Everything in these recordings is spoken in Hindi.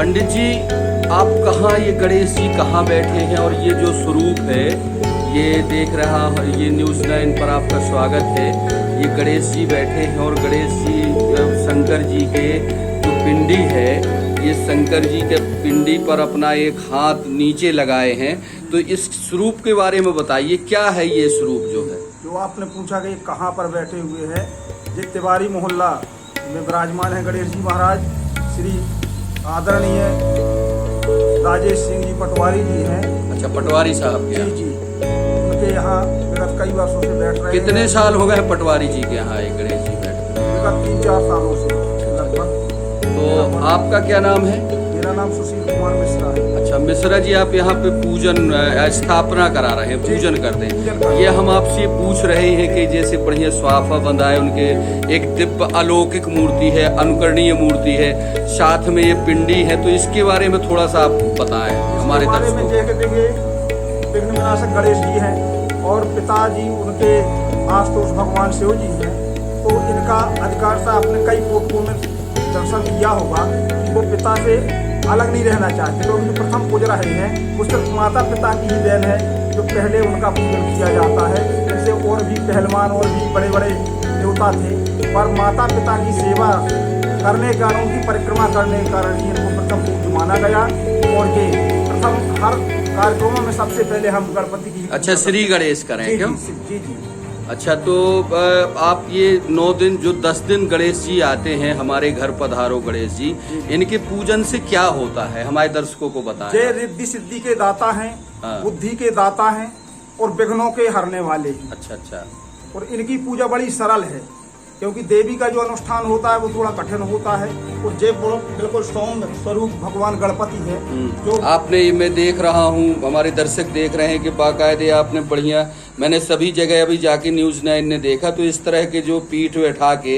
पंडित जी, आप कहाँ, ये गणेश जी कहाँ बैठे हैं? और ये जो स्वरूप है, ये देख रहा है, ये न्यूज़ 9 पर आपका स्वागत है। ये गणेश जी बैठे हैं और गणेश जी शंकर जी के जो पिंडी है, ये शंकर जी के पिंडी पर अपना एक हाथ नीचे लगाए हैं। तो इस स्वरूप के बारे में बताइए, क्या है ये स्वरूप जो है? जो आपने पूछा कि कहाँ पर बैठे हुए हैं, ये तिवारी मोहल्ला में विराजमान है गणेश जी महाराज। श्री आदरणीय राजेश सिंह जी पटवारी जी हैं। अच्छा, पटवारी साहब के जी यहाँ। जी, उनके यहाँ विगत कई वर्षों से बैठ रहे हैं। कितने साल हो गए पटवारी जी के यहाँ ये गणेश जी बैठे? विगत 3-4 सालों से लगभग। तो आपका क्या नाम है? मेरा नाम सुशील कुमार मिश्रा है। अच्छा मिश्रा जी, आप यहाँ पे पूजन स्थापना करा रहे हैं, पूजन करते हैं। ये हम आपसे पूछ रहे हैं कि जैसे बढ़िया स्वाफा बंधा है, उनके एक दिव्य अलौकिक मूर्ति है, अनुकरणीय मूर्ति है, साथ में ये पिंडी है, तो इसके बारे में थोड़ा सा आप बताएं हमारे दर्शकों को। देखिए, विघ्न विनाशक गणेश जी हैं और पिताजी उनके आशुतोष भगवान शिव जी हैं। तो इनका अधिकार था, आपने कई फोटो में दर्शन किया होगा कि वो पिता से अलग नहीं रहना चाहते। तो जो प्रथम पूज रहे हैं वो सिर्फ माता पिता की ही देन है, जो पहले उनका पूजन किया जाता है। जैसे और भी पहलवान और भी बड़े बड़े देवता थे, पर माता पिता की सेवा करने के कारण, उनकी परिक्रमा करने के कारण ही इनको प्रथम पूज्य माना गया। और ये प्रथम हर कार्यक्रमों में सबसे पहले हम गणपति की। अच्छा, श्री गणेश करें क्यों? जी जी। अच्छा, तो आप ये 9 दिन, जो 10 दिन गणेश जी आते हैं हमारे घर पधारो गणेश जी, इनके पूजन से क्या होता है, हमारे दर्शकों को बताएं। ये रिद्धि सिद्धि के दाता हैं, बुद्धि के दाता हैं और विघ्नों के हरने वाले हैं। अच्छा अच्छा। और इनकी पूजा बड़ी सरल है, क्योंकि देवी का जो अनुष्ठान होता है वो थोड़ा कठिन होता है। और जय बिल्कुल सौम्य स्वरूप भगवान गणपति है। जो आपने, मैं देख रहा हूँ, हमारे दर्शक देख रहे हैं कि बाकायदे आपने बढ़िया, मैंने सभी जगह अभी जाके न्यूज़ 9 ने देखा, तो इस तरह के जो पीठ बैठा के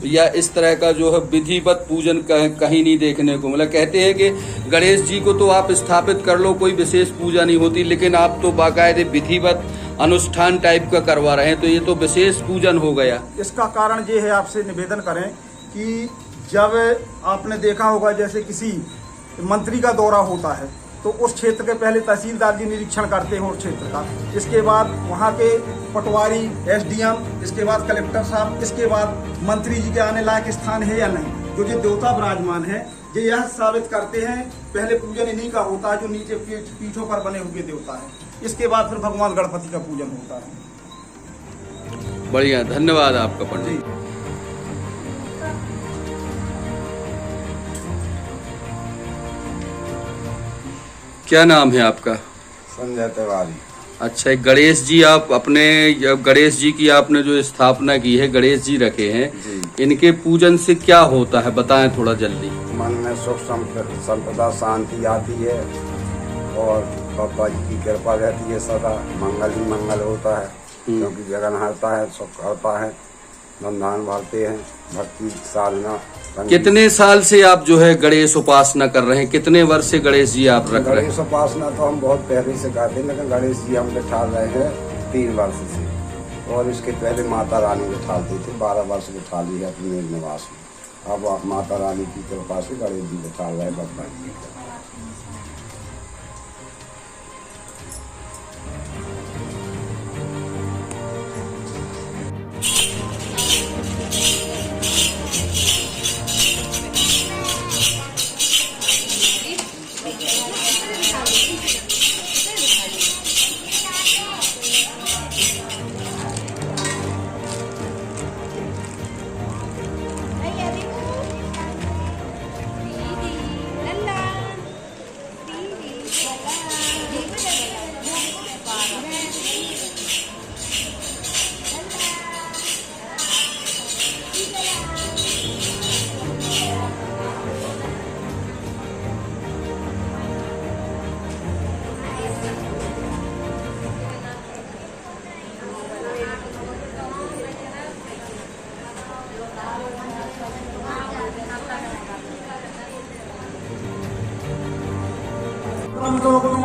या इस तरह का जो है विधिवत पूजन कहीं नहीं देखने को मिला। कहते हैं कि गणेश जी को तो आप स्थापित कर लो, कोई विशेष पूजा नहीं होती, लेकिन आप तो बाकायदे विधिवत अनुष्ठान टाइप का करवा रहे हैं, तो ये तो विशेष पूजन हो गया। इसका कारण ये है, आपसे निवेदन करें कि जब आपने देखा होगा जैसे किसी मंत्री का दौरा होता है तो उस क्षेत्र के पहले तहसीलदार जी निरीक्षण करते हैं उस क्षेत्र का, इसके बाद वहाँ के पटवारी, एसडीएम, इसके बाद कलेक्टर साहब, इसके बाद मंत्री जी के आने लायक स्थान है या नहीं। जो ये देवता विराजमान है, ये यह साबित करते हैं, पहले पूजन इन्हीं का होता है जो नीचे पीठों पर बने हुए देवता है। इसके बाद फिर भगवान गणपति का पूजन होता है। बढ़िया, धन्यवाद आपका पंडित। क्या नाम है आपका? संजय तिवारी। अच्छा, गणेश जी, आप अपने गणेश जी की आपने जो स्थापना की है, गणेश जी रखे हैं जी। इनके पूजन से क्या होता है, बताएं थोड़ा जल्दी। मन में सुख संपदा शांति आती है और बाबा जी की कृपा रहती है, सदा मंगल ही मंगल होता है, क्योंकि जगन्हारता है, सुख करता है, धन भरते हैं, भक्ति साधना। कितने साल से आप जो है गणेश उपासना कर रहे हैं? कितने वर्ष से गणेश जी आप रख रहे हैं? गणेश उपासना तो हम बहुत पहले से करते हैं, लेकिन गणेश जी हम बिठा रहे हैं 3 वर्ष से, और इसके पहले माता रानी बिठाते थे, 12 वर्ष बिठा ली है अपने निवास में। अब माता रानी की कृपा से गणेश जी बिठा रहे हैं भगवान जी।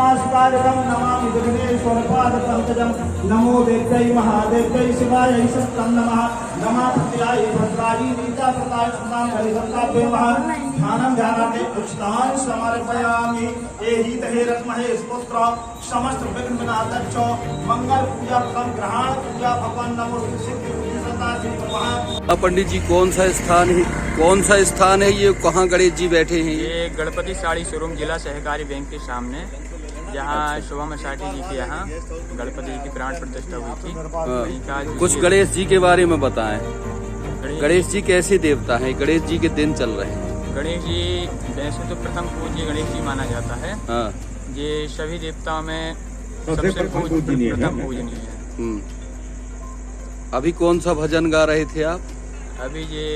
विनाशकारकं नमामि विघ्नेश्वरपादपङ्कजं नमो देव्यै महादेव्यै शिवाय ईशस्तं नमः नमः प्रत्याय भद्रायै नीताप्रताय सुतां हरिभक्ताभ्यो नमः ध्यानं ध्यानाते पुष्टान् समर्पयामि एहित हे रत्महे स्तोत्र समस्त विघ्न विनाशच्च मंगल पूजा प्रथम ग्रहण पूजा भगवान नमो सिद्धि बुद्धि सत्ता श्री भगवान। पंडित जी कौन सा स्थान है ये, कहाँ गणेश जी बैठे हैं? ये गणपति साड़ी शोरूम जिला सहकारी बैंक के सामने, जहाँ शोभा मसाटी जी के यहाँ गणपति जी की प्राण प्रतिष्ठा हुई थी। वहीं का कुछ गणेश जी के बारे में बताएं। गणेश जी कैसे देवता हैं? गणेश जी के दिन चल रहे हैं। गणेश जी वैसे तो प्रथम पूज्य गणेश जी माना जाता है। हाँ। ये सभी देवताओं में सबसे प्रथम पूजनीय है। अभी कौन सा भजन गा रहे थे आप? अभी ये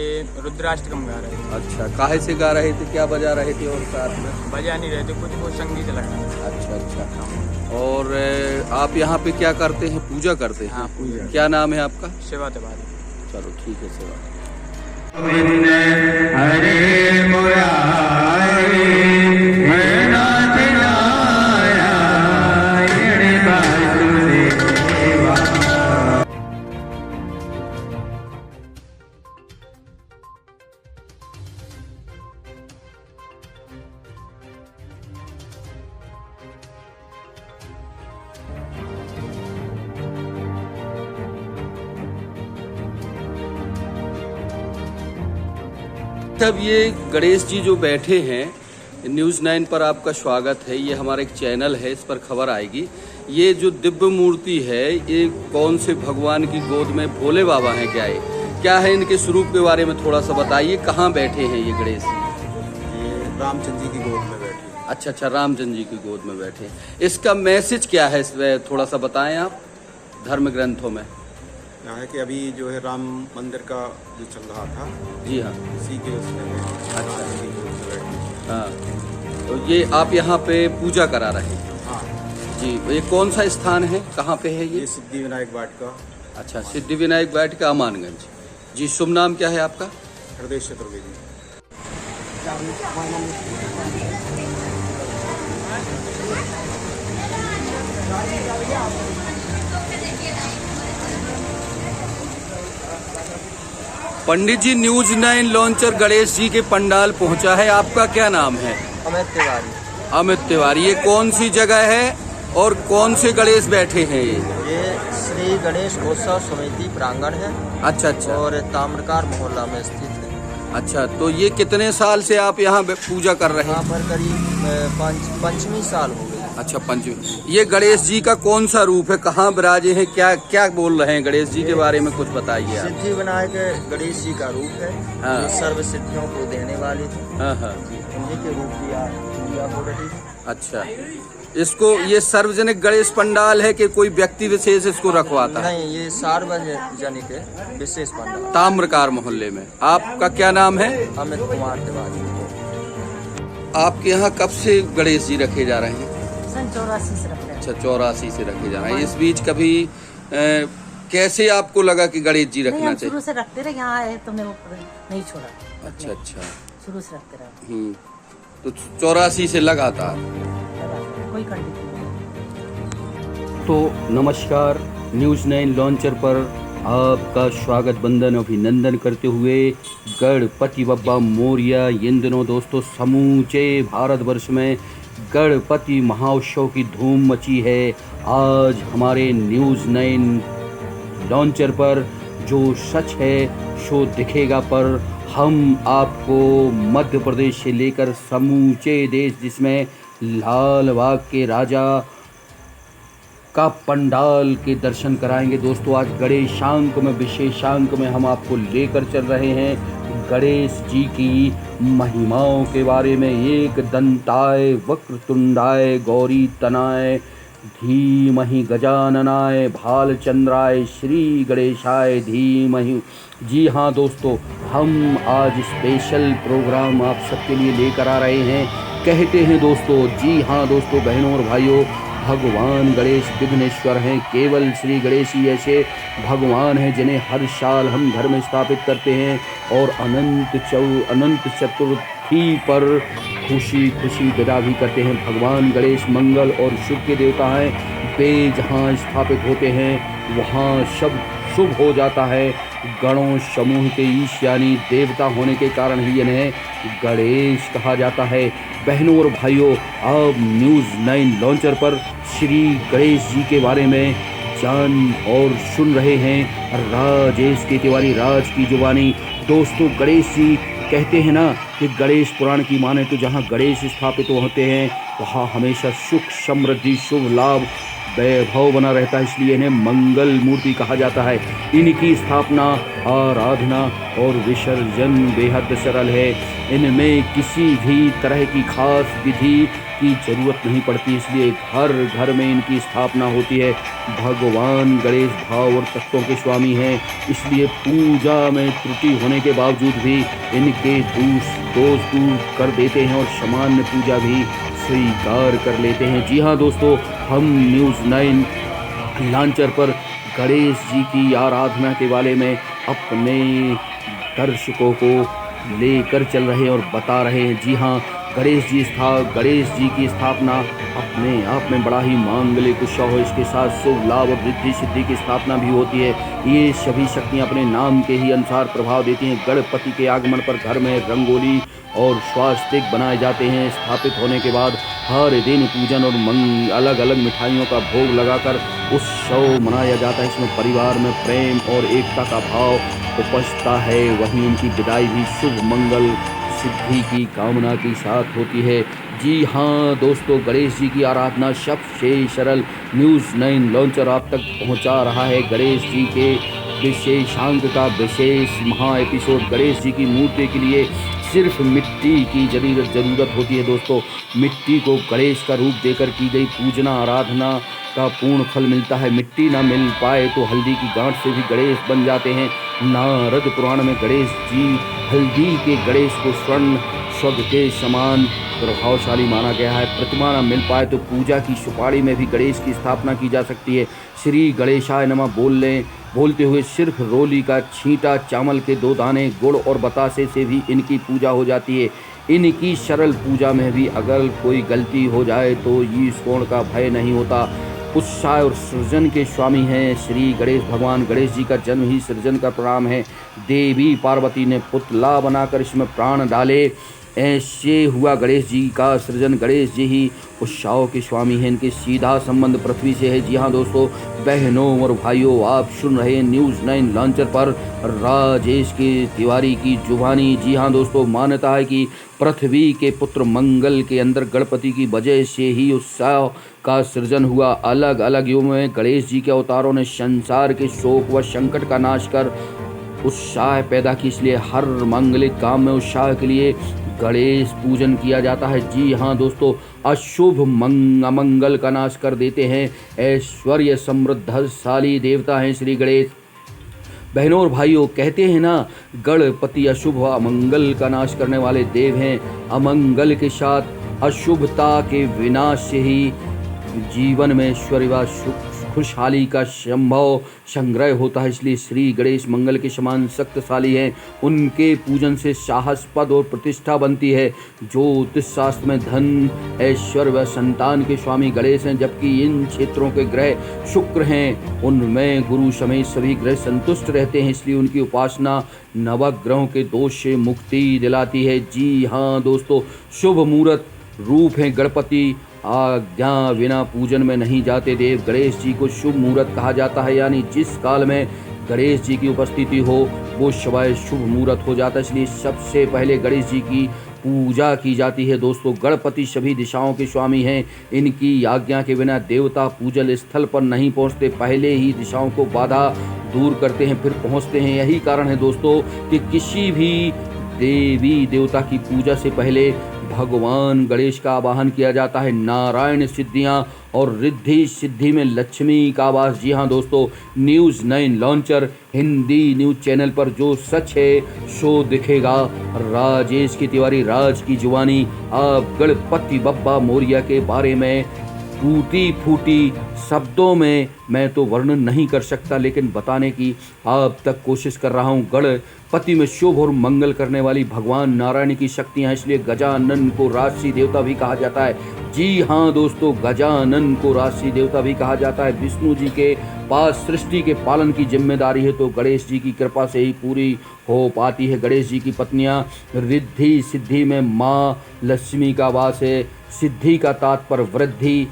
रुद्राष्टकम गा रहे थे। अच्छा, काहे से गा रहे थे, क्या बजा रहे थे? और साथ में बजा नहीं रहे थे, कुछ वो संगीत लगा। अच्छा। और आप यहाँ पे क्या करते हैं? पूजा करते हैं? हाँ, पूजा। क्या नाम है आपका? सेवा तिवारी। चलो ठीक है, सेवा। हरे मुरारी नाथ नारायण वासुदेवा। तब ये गणेश जी जो बैठे हैं, न्यूज़ 9 पर आपका स्वागत है। ये हमारा एक चैनल है, इस पर खबर आएगी। ये जो दिव्य मूर्ति है, ये कौन से भगवान की गोद में? भोले बाबा हैं क्या? ये क्या है? इनके स्वरूप के बारे में थोड़ा सा बताइए। कहाँ बैठे हैं ये गणेश जी? ये रामचंद्र जी की गोद में बैठी। अच्छा, रामचंद्र जी की गोद में बैठे। इसका मैसेज क्या है, इसमें थोड़ा सा बताएं आप। धर्म ग्रंथों में यहाँ है कि अभी जो है राम मंदिर का जो चल रहा था, जी हाँ। इसी के उसमें अच्छा। जी की गोद में बैठी। हाँ, तो ये आप यहाँ पे पूजा करा रहे हैं? हाँ जी। ये कौन सा स्थान है, कहाँ पे है ये ये? सिद्धि विनायक वाटिका, अच्छा, सिद्धि विनायक वाटिका, अमानगंज। जी, शुभ नाम क्या है आपका? हृदय चतुर्वेदी। पंडित जी, न्यूज़ 9 लॉन्चर गणेश जी के पंडाल पहुंचा है। आपका क्या नाम है? अमित तिवारी। अमित तिवारी। ये कौन सी जगह है और कौन से गणेश बैठे हैं ये? ये श्री गणेश उत्सव समिति प्रांगण है अच्छा। और ताम्रकार मोहल्ला में स्थित है। अच्छा, तो ये कितने साल से आप यहाँ पूजा कर रहे यहाँ हैं? पर करीब पंचमी साल हो गई। अच्छा, पंचमी। ये गणेश जी का कौन सा रूप है, कहाँ विराजे हैं, क्या क्या बोल रहे हैं गणेश जी के बारे में कुछ बताइए आप। सिद्धि विनायक गणेश जी का रूप है। हाँ। ये सर्व सिद्धियों को देने वाले थे। हाँ हाँ। उन्हीं के रूप की पूजा हो रही है। अच्छा, इसको ये सार्वजनिक गणेश पंडाल है कि कोई व्यक्ति विशेष इसको रखवाता है? नहीं, ये सार्वजनिक है, विशेष पंडाल। ताम्रकार मोहल्ले में। आपका क्या नाम है? अमित कुमार तिवारी। आपके यहाँ कब से गणेश जी रखे जा रहे हैं? सन 84 से रखते हैं। अच्छा, 84 से रखे जा रहे हैं। इस बीच कभी कैसे आपको लगा कि गणेश जी नहीं, रखना हम चाहिए? शुरू से रखते रहे, यहाँ आए तो मैं वो नहीं छोड़ा। अच्छा। शुरू से रखते रहे। तो 84 से लगातार। कोई कंडीशन नहीं। तो नमस्कार, न्यूज़ 9 लॉन्चर पर आपका स्वागत, वंदन, अभिनंदन करते हुए गणपति बप्पा मोरिया। इन दिनों दोस्तों समूचे भारतवर्ष में गणपति महोत्सव की धूम मची है। आज हमारे न्यूज़ 9 लॉन्चर पर जो सच है सो दिखेगा पर हम आपको मध्य प्रदेश से लेकर समूचे देश, जिसमें लाल बाग के राजा का पंडाल के दर्शन कराएंगे। दोस्तों, आज गणेशांक में, विशेषांक में हम आपको लेकर चल रहे हैं गणेश जी की महिमाओं के बारे में। एक दंताय वक्रतुंडाय गौरी तनाय धीमहि गजाननाय भालचंद्राय श्री गणेशाय धीमहि। जी हाँ दोस्तों, हम आज स्पेशल प्रोग्राम आप सबके लिए लेकर आ रहे हैं। कहते हैं दोस्तों, जी हाँ दोस्तों, बहनों और भाइयों, भगवान गणेश विघ्नेश्वर हैं। केवल श्री गणेश ही ऐसे भगवान हैं जिन्हें हर साल हम घर में स्थापित करते हैं और अनंत चतुर्थी पर खुशी खुशी विदा भी करते हैं। भगवान गणेश मंगल और शुभ के देवता हैं। वे जहाँ स्थापित होते हैं वहाँ सब शुभ हो जाता है। गणों समूह के ईश यानी देवता होने के कारण ही इन्हें गणेश कहा जाता है। बहनों और भाइयों, अब न्यूज़ 9 लॉन्चर पर श्री गणेश जी के बारे में जान और सुन रहे हैं राजेश के तिवारी, राज की जुबानी। दोस्तों, गणेश जी कहते हैं ना कि गणेश पुराण की माने तो जहाँ गणेश स्थापित होते हैं वहाँ हमेशा सुख समृद्धि शुभ लाभ वैभव बना रहता है, इसलिए इन्हें मंगल मूर्ति कहा जाता है। इनकी स्थापना, आराधना और विसर्जन बेहद सरल है। इनमें किसी भी तरह की खास विधि की जरूरत नहीं पड़ती, इसलिए घर घर में इनकी स्थापना होती है। भगवान गणेश भाव और तत्वों के स्वामी हैं, इसलिए पूजा में त्रुटि होने के बावजूद भी इनके दोष दूर कर देते हैं और सामान्य पूजा भी स्वीकार कर लेते हैं। जी हाँ दोस्तों, हम न्यूज़ 9 लॉन्चर पर गणेश जी की आराधना के बारे में अपने दर्शकों को लेकर चल रहे हैं और बता रहे हैं। जी हाँ, गणेश जी की स्थापना अपने आप में बड़ा ही मांगलिक उत्सव हो। इसके साथ शुभ लाभ और रिद्धि सिद्धि की स्थापना भी होती है। ये सभी शक्तियाँ अपने नाम के ही अनुसार प्रभाव देती हैं। गणपति के आगमन पर घर में रंगोली और स्वास्तिक बनाए जाते हैं। स्थापित होने के बाद हर दिन पूजन और अलग अलग मिठाइयों का भोग लगाकर उत्सव मनाया जाता है। इसमें परिवार में प्रेम और एकता का भाव उपजता है। वहीं इनकी विदाई भी शुभ मंगल सिद्धि की कामना के साथ होती है। जी हाँ दोस्तों, गणेश जी की आराधना सबसे सरल न्यूज़ 9 लॉन्चर आप तक पहुंचा रहा है। गणेश जी के विशेषांक का विशेष महा एपिसोड। गणेश जी की मूर्ति के लिए सिर्फ मिट्टी की ज़रूरत होती है। दोस्तों, मिट्टी को गणेश का रूप देकर की गई पूजना आराधना का पूर्ण फल मिलता है। मिट्टी ना मिल पाए तो हल्दी की गांठ से भी गणेश बन जाते हैं। नारद पुराण में गणेश जी हल्दी के गणेश को स्वर्ण स्वर्ग के समान प्रभावशाली माना गया है। प्रतिमा न मिल पाए तो पूजा की सुपारी में भी गणेश की स्थापना की जा सकती है। श्री गणेशाय नमः बोलते हुए सिर्फ रोली का छींटा, चावल के 2 दाने, गुड़ और बतासे से भी इनकी पूजा हो जाती है। इनकी सरल पूजा में भी अगर कोई गलती हो जाए तो ईश्वर का भय नहीं होता। उत्साह और सृजन के स्वामी हैं श्री गणेश भगवान। गणेश जी का जन्म ही सृजन का प्रणाम है। देवी पार्वती ने पुतला बनाकर इसमें प्राण डाले, ऐसे हुआ गणेश जी का सृजन। गणेश जी ही उत्साह के स्वामी हैं। इनके सीधा संबंध पृथ्वी से है। जी हाँ दोस्तों, बहनों और भाइयों, आप सुन रहे हैं न्यूज़ 9 लॉन्चर पर राजेश के तिवारी की जुबानी। जी हाँ दोस्तों, मान्यता है कि पृथ्वी के पुत्र मंगल के अंदर गणपति की वजह से ही उत्साह का सृजन हुआ। अलग अलग युगों में गणेश जी के अवतारों ने संसार के शोक व संकट का नाश कर उत्साह पैदा की, इसलिए हर मांगलिक काम में उत्साह के लिए गणेश पूजन किया जाता है। जी हाँ दोस्तों, अशुभ अमंगल का नाश कर देते हैं। ऐश्वर्य समृद्धशाली देवता हैं श्री गणेश। बहनों और भाइयों, कहते हैं ना, गणपति अशुभ अमंगल का नाश करने वाले देव हैं। अमंगल के साथ अशुभता के विनाश से ही जीवन में ऐश्वर्य व खुशहाली का संभव संग्रह होता है। इसलिए श्री गणेश मंगल के समान शक्तिशाली हैं। उनके पूजन से साहस, पद और प्रतिष्ठा बनती है। ज्योतिष शास्त्र में धन, ऐश्वर्य व संतान के स्वामी गणेश हैं, जबकि इन क्षेत्रों के ग्रह शुक्र हैं। उनमें गुरु समेत सभी ग्रह संतुष्ट रहते हैं, इसलिए उनकी उपासना नवग्रहों के दोष से मुक्ति दिलाती है। जी हाँ दोस्तों, शुभ मुहूर्त रूप हैं गणपति। आज्ञा बिना पूजन में नहीं जाते देव। गणेश जी को शुभ मुहूर्त कहा जाता है, यानी जिस काल में गणेश जी की उपस्थिति हो वो समय शुभ मुहूर्त हो जाता है। इसलिए सबसे पहले गणेश जी की पूजा की जाती है। दोस्तों, गणपति सभी दिशाओं के स्वामी हैं। इनकी आज्ञा के बिना देवता पूजन स्थल पर नहीं पहुंचते, पहले ही दिशाओं को बाधा दूर करते हैं फिर पहुंचते हैं। यही कारण है दोस्तों कि किसी भी देवी देवता की पूजा से पहले भगवान गणेश का आवाहन किया जाता है। नारायण सिद्धियां और रिद्धि सिद्धि में लक्ष्मी का वास। जी हाँ दोस्तों, news 9 launcher Hindi news channel पर जो सच है सो दिखेगा। राजेश की तिवारी, राज की जुबानी। आप गणपति बप्पा मोरिया के बारे में टूटी फूटी शब्दों में मैं तो वर्णन नहीं कर सकता, लेकिन बताने की अब तक कोशिश कर रहा हूँ। गणपति में शुभ और मंगल करने वाली भगवान नारायण की शक्तियाँ, इसलिए गजानन को राजसी देवता भी कहा जाता है। जी हाँ दोस्तों, गजानन को राजसी देवता भी कहा जाता है। विष्णु जी के पास सृष्टि के पालन की जिम्मेदारी है, तो गणेश जी की कृपा से ही पूरी हो पाती है। गणेश जी की पत्नियां रिद्धि सिद्धि में माँ लक्ष्मी का वास है। सिद्धि का तात्पर्य वृद्धि,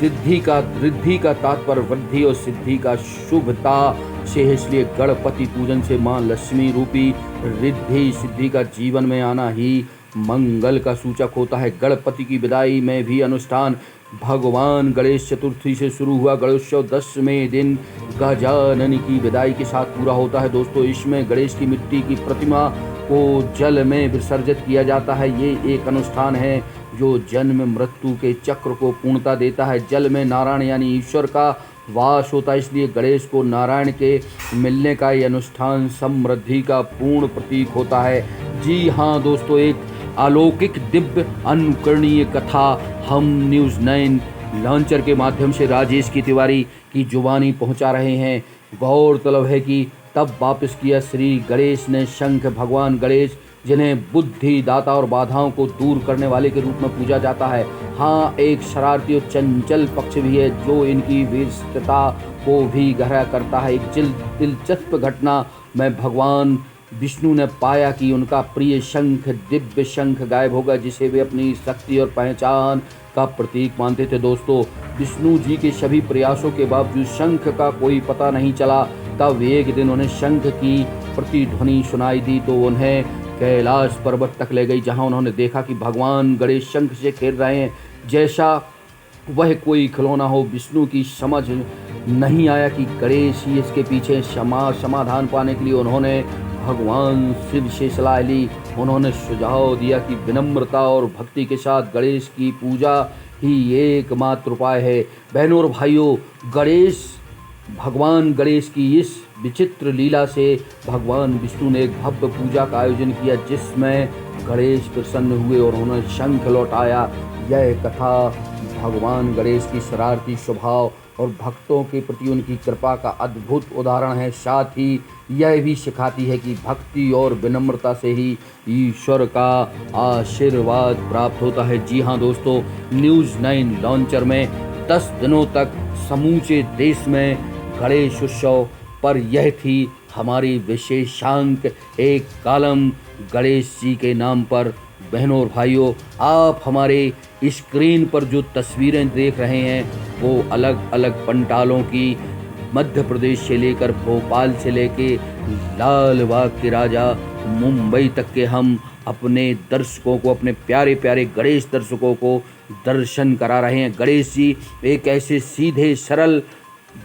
रिद्धि का तात्पर्य वृद्धि और सिद्धि का शुभता से है, इसलिए गणपति पूजन से माँ लक्ष्मी रूपी रिद्धि सिद्धि का जीवन में आना ही मंगल का सूचक होता है। गणपति की विदाई में भी अनुष्ठान भगवान गणेश चतुर्थी से शुरू हुआ। गणेशोत्सव 10वें दिन गजानन की विदाई के साथ पूरा होता है। दोस्तों, इसमें गणेश की मिट्टी की प्रतिमा को जल में विसर्जित किया जाता है। ये एक अनुष्ठान है जो जन्म मृत्यु के चक्र को पूर्णता देता है। जल में नारायण यानी ईश्वर का वास होता है, इसलिए गणेश को नारायण के मिलने का ये अनुष्ठान समृद्धि का पूर्ण प्रतीक होता है। जी हाँ दोस्तों, एक अलौकिक दिव्य अनुकरणीय कथा हम न्यूज़ 9 लॉन्चर के माध्यम से राजेश की तिवारी की जुबानी पहुंचा रहे हैं। गौरतलब है कि तब वापस किया श्री गणेश ने शंख भगवान गणेश, जिन्हें बुद्धि दाता और बाधाओं को दूर करने वाले के रूप में पूजा जाता है। हाँ, एक शरारती और चंचल पक्ष भी है जो इनकी वीरता को भी गहरा करता है। एक दिलचस्प घटना में भगवान विष्णु ने पाया कि उनका प्रिय शंख, दिव्य शंख गायब होगा, जिसे वे अपनी शक्ति और पहचान का प्रतीक मानते थे। दोस्तों, विष्णु जी के सभी प्रयासों के बावजूद शंख का कोई पता नहीं चला। तब एक दिन उन्हें शंख की प्रतिध्वनि सुनाई दी, तो उन्हें कैलाश पर्वत तक ले गई, जहां उन्होंने देखा कि भगवान गणेश शंख से खेल रहे हैं जैसा वह कोई खिलौना हो। विष्णु की समझ नहीं आया कि गणेश ही इसके पीछे समाधान पाने के लिए उन्होंने भगवान शिव से सलाह ली। उन्होंने सुझाव दिया कि विनम्रता और भक्ति के साथ गणेश की पूजा ही एकमात्र उपाय है। बहनों और भाइयों, भगवान गणेश की इस विचित्र लीला से भगवान विष्णु ने एक भव्य पूजा का आयोजन किया, जिसमें गणेश प्रसन्न हुए और उन्होंने शंख लौटाया। यह कथा भगवान गणेश की शरारती स्वभाव और भक्तों के प्रति उनकी कृपा का अद्भुत उदाहरण है। साथ ही यह भी सिखाती है कि भक्ति और विनम्रता से ही ईश्वर का आशीर्वाद प्राप्त होता है। जी हाँ दोस्तों, न्यूज़ 9 लॉन्चर में 10 दिनों तक समूचे देश में गणेश उत्सव पर यह थी हमारी विशेषांक एक कॉलम गणेश जी के नाम पर। बहनों और भाइयों, आप हमारे स्क्रीन पर जो तस्वीरें देख रहे हैं वो अलग अलग पंडालों की, मध्य प्रदेश से लेकर भोपाल से लेके लाल बाग के राजा मुंबई तक के हम अपने दर्शकों को, अपने प्यारे प्यारे गणेश दर्शकों को दर्शन करा रहे हैं। गणेश जी एक ऐसे सीधे सरल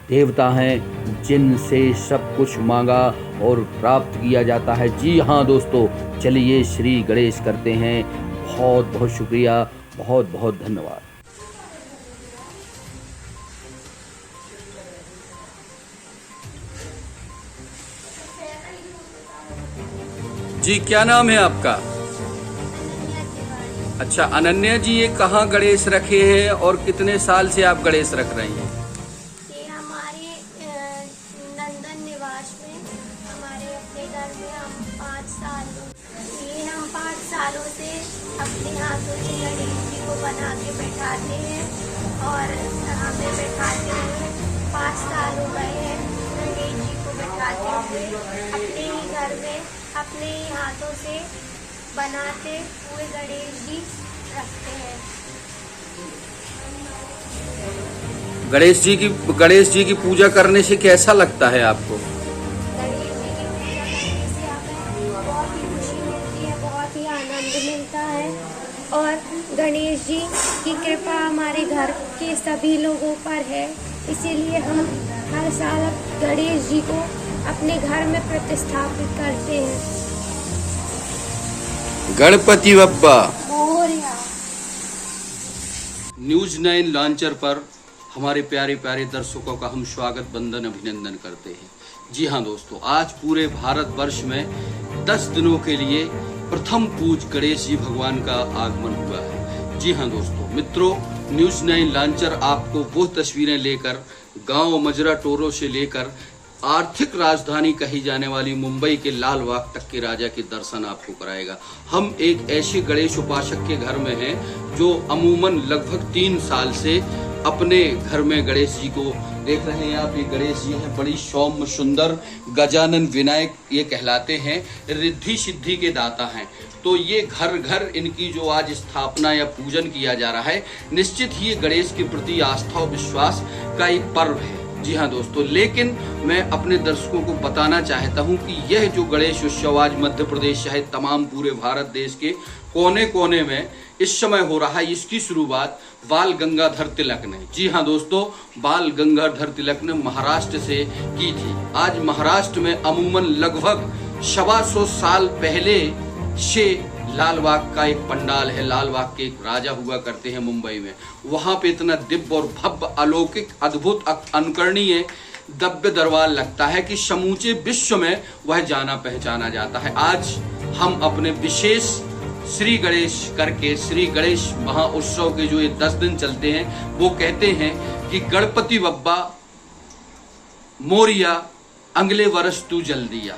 देवता हैं जिनसे सब कुछ मांगा और प्राप्त किया जाता है। जी हाँ दोस्तों, चलिए श्री गणेश करते हैं। बहुत बहुत शुक्रिया, बहुत बहुत धन्यवाद। जी, क्या नाम है आपका? अच्छा, अनन्या जी, ये कहाँ गणेश रखे हैं और कितने साल से आप गणेश रख रही हैं? ये हमारे नंदन निवास में, हमारे अपने घर में हम 5 सालों से अपने हाथों से गणेश जी को बना के बैठाते हैं और हमें बैठाते हुए 5 साल हो गए हैं। गणेश जी को बैठाते हुए अपने ही घर में अपने ही हाथों से बनाते हुए गणेश जी रखते हैं। गणेश जी की पूजा करने से कैसा लगता है आपको? गणेश जी की पूजा करने से हमें बहुत ही खुशी मिलती है, बहुत ही आनंद मिलता है और गणेश जी की कृपा हमारे घर के सभी लोगों पर है। इसीलिए हम हर साल गणेश जी को अपने घर में प्रतिष्ठापित करते हैं। गणपति बप्पा मोरया। न्यूज़ 9 लॉन्चर पर हमारे प्यारे प्यारे दर्शकों का हम स्वागत, वंदन, अभिनंदन करते हैं। जी हाँ दोस्तों, आज पूरे भारतवर्ष में 10 दिनों के लिए प्रथम पूज गणेश जी भगवान का आगमन हुआ है। जी हाँ दोस्तों, मित्रों, न्यूज़ 9 लॉन्चर आपको वो तस्वीरें लेकर गांव मजरा टोरों से लेकर आर्थिक राजधानी कही जाने वाली मुंबई के लाल बाग तक के राजा के दर्शन आपको कराएगा। हम एक ऐसे गणेश उपासक के घर में हैं जो अमूमन लगभग 3 साल से अपने घर में गणेश जी को देख रहे हैं आप। ये गणेश जी हैं, बड़ी सौम्य सुंदर गजानन विनायक ये कहलाते हैं, रिद्धि सिद्धि के दाता हैं। तो ये घर घर इनकी जो आज स्थापना या पूजन किया जा रहा है, निश्चित ही ये गणेश के प्रति आस्था और विश्वास का एक पर्व है। जी हाँ दोस्तों, लेकिन मैं अपने दर्शकों को बताना चाहता हूँ कि यह जो गणेश उत्सव आज मध्य प्रदेश सहित तमाम पूरे भारत देश के कोने कोने में इस समय हो रहा है, इसकी शुरुआत बाल गंगाधर तिलक ने, जी हाँ दोस्तों, बाल गंगाधर तिलक ने महाराष्ट्र से की थी। आज महाराष्ट्र में अमूमन लगभग 125 साल पहले से लाल बाग का एक पंडाल है। लाल बाग के एक राजा हुआ करते हैं मुंबई में, वहां पे इतना दिव्य और भव्य अलौकिक अद्भुत अनुकरणीय दिव्य दरबार लगता है कि समूचे विश्व में वह जाना पहचाना जाता है। आज हम अपने विशेष श्री गणेश करके श्री गणेश महाउत्सव के जो ये 10 दिन चलते हैं, वो कहते हैं कि गणपति बप्पा मोरिया अगले वर्ष तू जल्दी आ।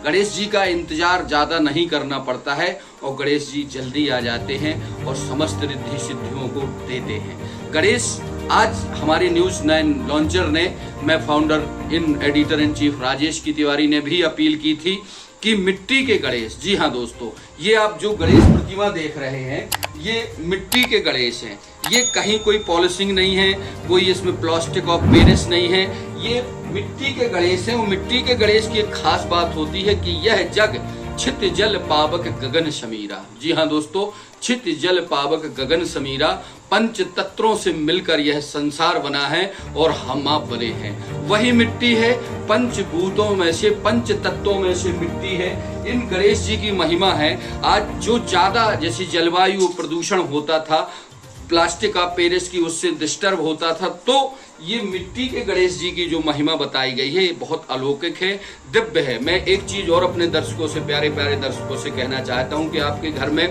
गणेश जी का इंतजार ज्यादा नहीं करना पड़ता है और गणेश जी जल्दी आ जाते हैं और समस्त रिद्धि सिद्धियों को देते हैं। गणेश आज हमारे न्यूज़ 9 लॉन्चर ने, मैं founder in editor in chief Rajesh की तिवारी ने भी अपील की थी कि मिट्टी के गणेश, जी हाँ दोस्तों, ये आप जो गणेश प्रतिमा देख रहे हैं ये मिट्टी के गणेश हैं। ये कहीं कोई पॉलिशिंग नहीं है, कोई इसमें प्लास्टिक ऑफ पेरिस नहीं है, ये मिट्टी के गणेश हैं। और मिट्टी के गणेश की एक खास बात होती है कि यह जग छित जल पावक गगन समीरा। जी हाँ दोस्तों, छित जल पावक गगन समीरा, पंच तत्वों से मिलकर यह संसार बना है और हम आप बने हैं। वही मिट्टी है, पंचभूतों में से, पंच तत्वों में से मिट्टी है। इन गणेश जी की महिमा है। आज जो ज्यादा जैसे जलवायु प्रदूषण होता था, प्लास्टिक ऑफ पेरिस की उससे डिस्टर्ब होता था, तो ये मिट्टी के गणेश जी की जो महिमा बताई गई है ये बहुत अलौकिक है, दिव्य है। मैं एक चीज और अपने दर्शकों से, प्यारे प्यारे दर्शकों से कहना चाहता हूँ कि आपके घर में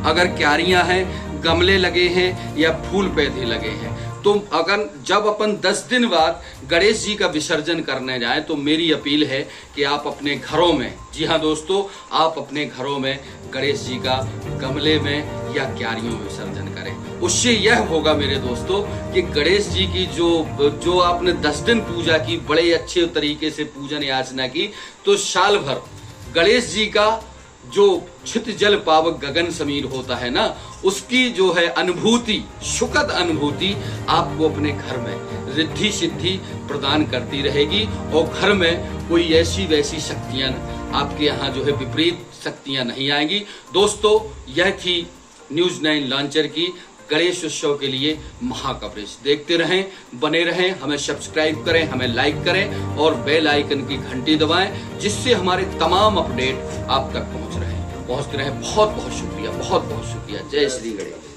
अगर क्यारियां हैं, गमले लगे हैं या फूल पौधे लगे हैं, तो अगर जब अपन 10 दिन बाद गणेश जी का विसर्जन करने जाएं तो मेरी अपील है कि आप अपने घरों में, जी हाँ दोस्तों, आप अपने घरों में गणेश जी का गमले में या क्यारियों में विसर्जन करें। उससे यह होगा मेरे दोस्तों कि गणेश जी की जो आपने 10 दिन पूजा की, बड़े अच्छे तरीके से पूजन याचना की, तो साल भर गणेश जी का जो छित जल पावक गगन समीर होता है ना, उसकी जो है अनुभूति, सुखद अनुभूति आपको अपने घर में रिद्धि सिद्धि प्रदान करती रहेगी और घर में कोई ऐसी वैसी शक्तियां आपके यहाँ जो है विपरीत शक्तियां नहीं आएंगी। दोस्तों, यह थी न्यूज़ 9 लॉन्चर की गणेश उत्सव के लिए महा कवरेज। देखते रहें, बने रहें, हमें सब्सक्राइब करें, हमें लाइक करें और बेल आइकन की घंटी दबाएं, जिससे हमारे तमाम अपडेट आप तक पहुंचते रहे। बहुत बहुत शुक्रिया, बहुत बहुत शुक्रिया। जय श्री गणेश।